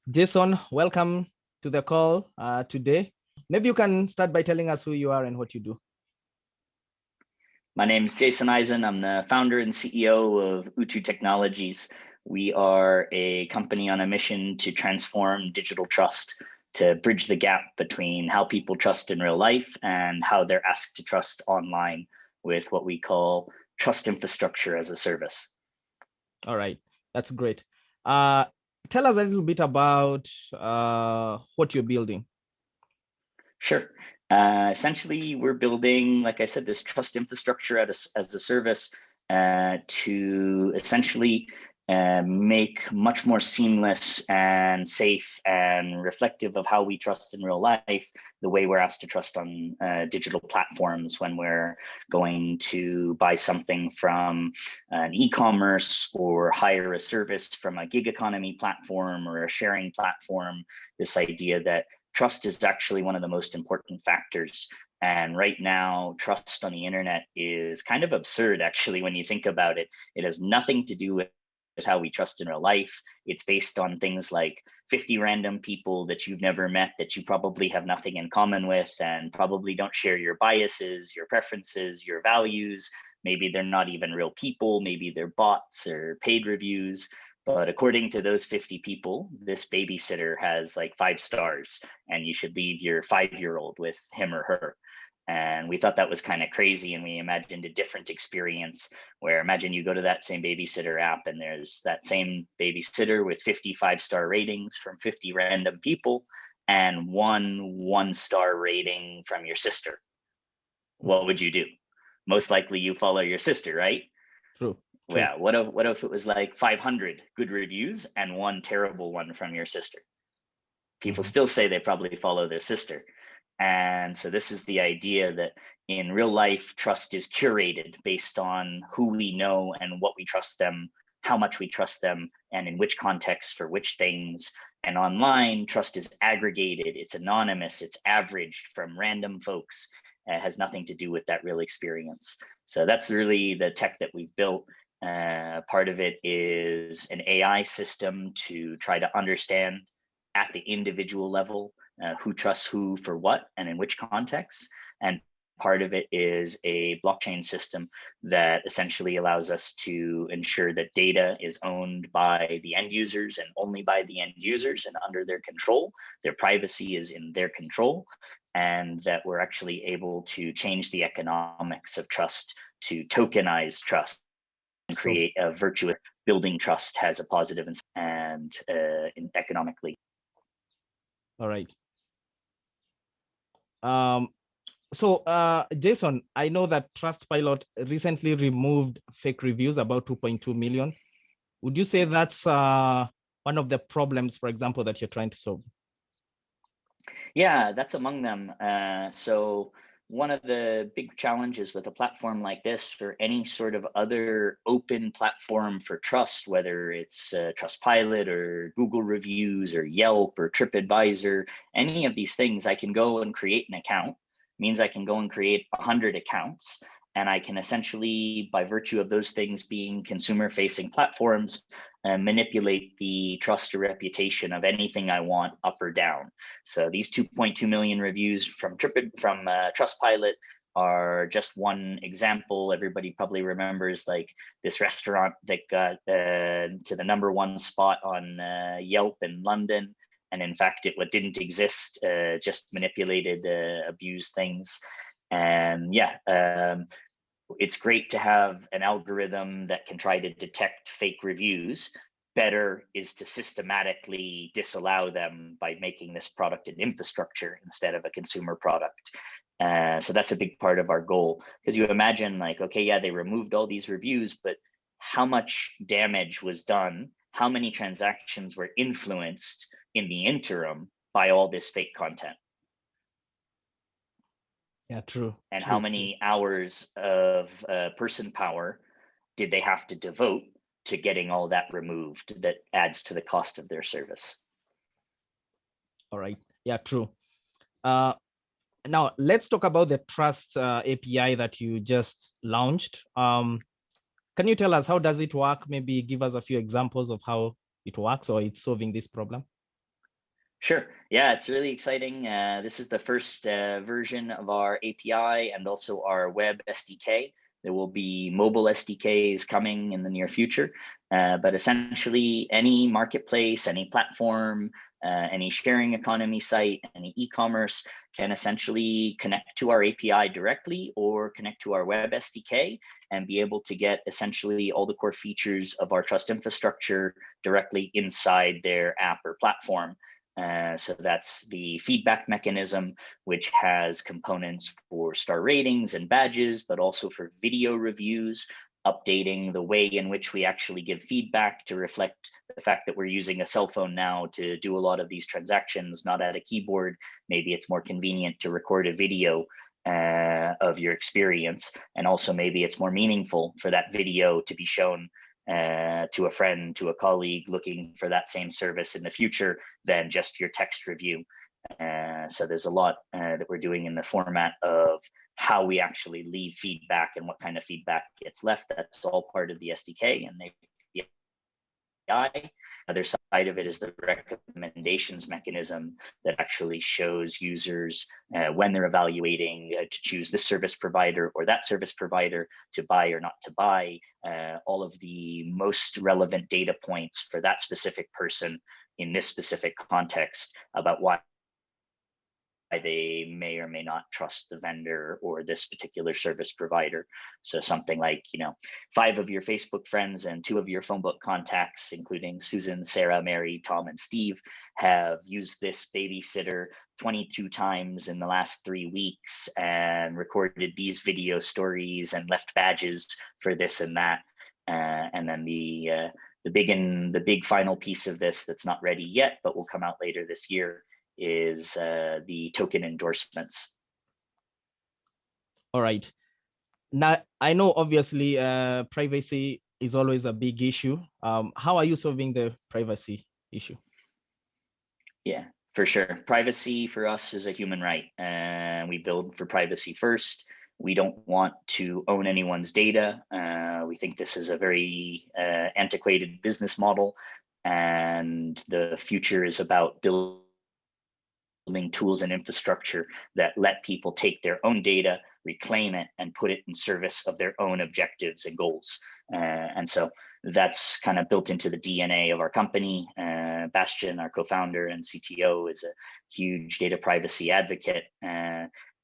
Jason, welcome to the call today. Maybe you can start by telling us who you are and what you do. My name is Jason Eisen. I'm the founder and CEO of Utu Technologies. We are a company on a mission to transform digital trust, to bridge the gap between how people trust in real life and how they're asked to trust online with what we call trust infrastructure as a service. All right, that's great. Tell us a little bit about what you're building. Sure. Essentially, we're building, like I said, this trust infrastructure as a service to essentially make much more seamless and safe and reflective of how we trust in real life, the way we're asked to trust on digital platforms when we're going to buy something from an e-commerce or hire a service from a gig economy platform or a sharing platform. This idea that trust is actually one of the most important factors. And right now, trust on the internet is kind of absurd, actually, when you think about it. It has nothing to do with how we trust in real life. It's based on things like 50 random people that you've never met, that you probably have nothing in common with, and probably don't share your biases, your preferences, your values. Maybe they're not even real people. Maybe they're bots or paid reviews. But according to those 50 people, this babysitter has like 5 stars, and you should leave your 5-year-old with him or her. And we thought that was kind of crazy. And we imagined a different experience where imagine you go to that same babysitter app and there's that same babysitter with 50 5-star ratings from 50 random people and 1-star rating from your sister. What would you do? Most likely you follow your sister, right? True. Yeah. What if it was like 500 good reviews and 1 terrible one from your sister? People still say they probably follow their sister. And so this is the idea that in real life, trust is curated based on who we know and what we trust them, how much we trust them, and in which context for which things. And online, trust is aggregated, it's anonymous, it's averaged from random folks. It has nothing to do with that real experience. So that's really the tech that we've built. Part of it is an AI system to try to understand at the individual level who trusts who for what and in which context. And part of it is a blockchain system that essentially allows us to ensure that data is owned by the end users and only by the end users and under their control. Their privacy is in their control, and that we're actually able to change the economics of trust to tokenize trust and create a virtuous building trust has a positive and economically. All right. So Jason, I know that Trustpilot recently removed fake reviews, about 2.2 million. Would you say that's one of the problems, for example, that you're trying to solve? Yeah, that's among them. So one of the big challenges with a platform like this or any sort of other open platform for trust, whether it's Trustpilot or Google reviews or Yelp or TripAdvisor, any of these things, I can go and create an account. Means I can go and create 100 accounts. And I can essentially, by virtue of those things being consumer-facing platforms, manipulate the trust or reputation of anything I want up or down. So these 2.2 million reviews from Trustpilot are just one example. Everybody probably remembers like this restaurant that got to the #1 spot on Yelp in London. And in fact, it didn't exist, just manipulated, abused things. And yeah, it's great to have an algorithm that can try to detect fake reviews. Better is to systematically disallow them by making this product an infrastructure instead of a consumer product. So that's a big part of our goal. Because you imagine like, okay, yeah, they removed all these reviews, but how much damage was done? How many transactions were influenced in the interim by all this fake content? Yeah, true. And true, how many hours of person power did they have to devote to getting all that removed that adds to the cost of their service? All right. Yeah, true. Now let's talk about the Trust API that you just launched. Can you tell us how does it work? Maybe give us a few examples of how it works or it's solving this problem. Sure. Yeah, it's really exciting. This is the first version of our API and also our web SDK. There will be mobile SDKs coming in the near future. But essentially, any marketplace, any platform, any sharing economy site, any e-commerce can essentially connect to our API directly or connect to our web SDK and be able to get essentially all the core features of our trust infrastructure directly inside their app or platform. So that's the feedback mechanism, which has components for star ratings and badges, but also for video reviews, updating the way in which we actually give feedback to reflect the fact that we're using a cell phone now to do a lot of these transactions, not at a keyboard. Maybe it's more convenient to record a video of your experience. And also maybe it's more meaningful for that video to be shown to a friend, to a colleague looking for that same service in the future than just your text review. So there's a lot that we're doing in the format of how we actually leave feedback and what kind of feedback gets left. That's all part of the SDK and the API. Other side of it is the recommendations mechanism that actually shows users when they're evaluating to choose this service provider or that service provider, to buy or not to buy, all of the most relevant data points for that specific person in this specific context about why they may or may not trust the vendor or this particular service provider. So something like, 5 of your Facebook friends and 2 of your phone book contacts, including Susan, Sarah, Mary, Tom, and Steve, have used this babysitter 22 times in the last 3 weeks and recorded these video stories and left badges for this and that. And then the big final piece of this that's not ready yet, but will come out later this year, is the token endorsements. All right. Now, I know obviously privacy is always a big issue. How are you solving the privacy issue? Yeah, for sure. Privacy for us is a human right, and we build for privacy first. We don't want to own anyone's data. We think this is a very antiquated business model, and the future is about building tools and infrastructure that let people take their own data, reclaim it, and put it in service of their own objectives and goals. And so that's kind of built into the DNA of our company. Bastian, our co-founder and CTO, is a huge data privacy advocate.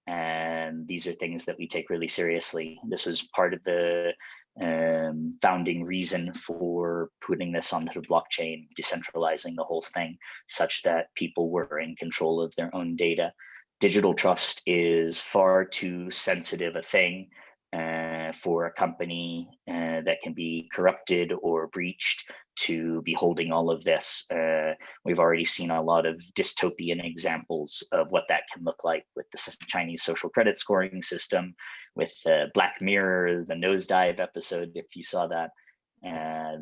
And these are things that we take really seriously. This was part of the founding reason for putting this onto the blockchain, decentralizing the whole thing such that people were in control of their own data. Digital trust is far too sensitive a thing for a company that can be corrupted or breached to be holding all of this. We've already seen a lot of dystopian examples of what that can look like with the Chinese social credit scoring system, with Black Mirror, the nosedive episode, if you saw that.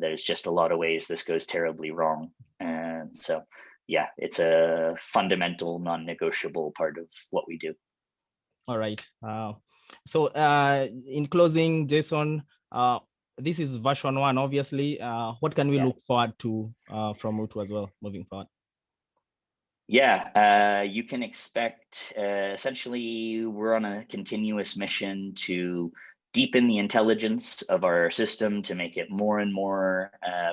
There's just a lot of ways this goes terribly wrong. And so, yeah, it's a fundamental, non-negotiable part of what we do. All right. So in closing, Jason, this is version 1, obviously. What can we look forward to from Utu as well moving forward? Yeah, you can expect, essentially, we're on a continuous mission to deepen the intelligence of our system to make it more and more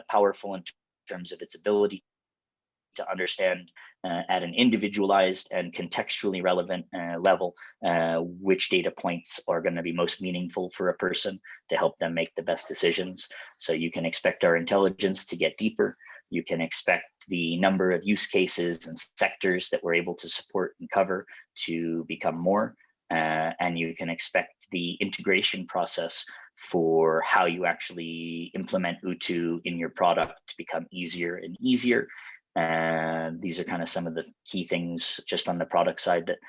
powerful in terms of its ability to understand at an individualized and contextually relevant level which data points are going to be most meaningful for a person to help them make the best decisions. So you can expect our intelligence to get deeper. You can expect the number of use cases and sectors that we're able to support and cover to become more. And you can expect the integration process for how you actually implement Utu in your product to become easier and easier. And these are kind of some of the key things just on the product side that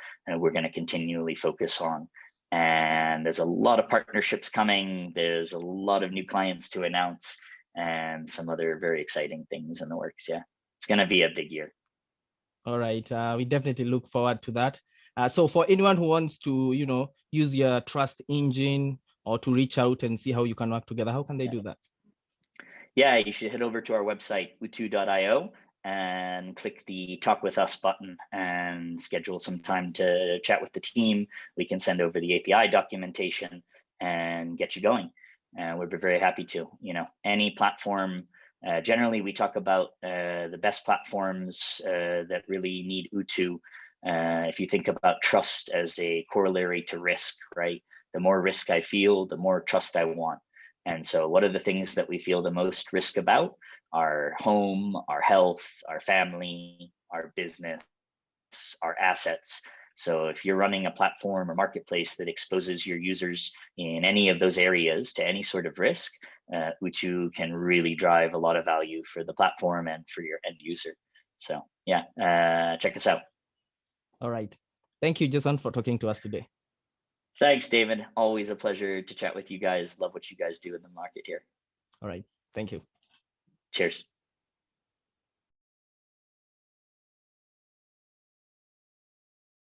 we're going to continually focus on. And there's a lot of partnerships coming. There's a lot of new clients to announce and some other very exciting things in the works. Yeah, it's going to be a big year. All right. We definitely look forward to that. So for anyone who wants to, use your trust engine or to reach out and see how you can work together, how can they do that? Yeah, you should head over to our website, utu.io. and click the talk with us button and schedule some time to chat with the team. We can send over the API documentation and get you going. We'd be very happy to. Any platform. Generally, we talk about the best platforms that really need Utu. If you think about trust as a corollary to risk, right? The more risk I feel, the more trust I want. And so what are the things that we feel the most risk about? Our home, our health, our family, our business, our assets. So if you're running a platform or marketplace that exposes your users in any of those areas to any sort of risk, Utu can really drive a lot of value for the platform and for your end user. So yeah, check us out. All right. Thank you, Jason, for talking to us today. Thanks, David. Always a pleasure to chat with you guys. Love what you guys do in the market here. All right. Thank you. Cheers.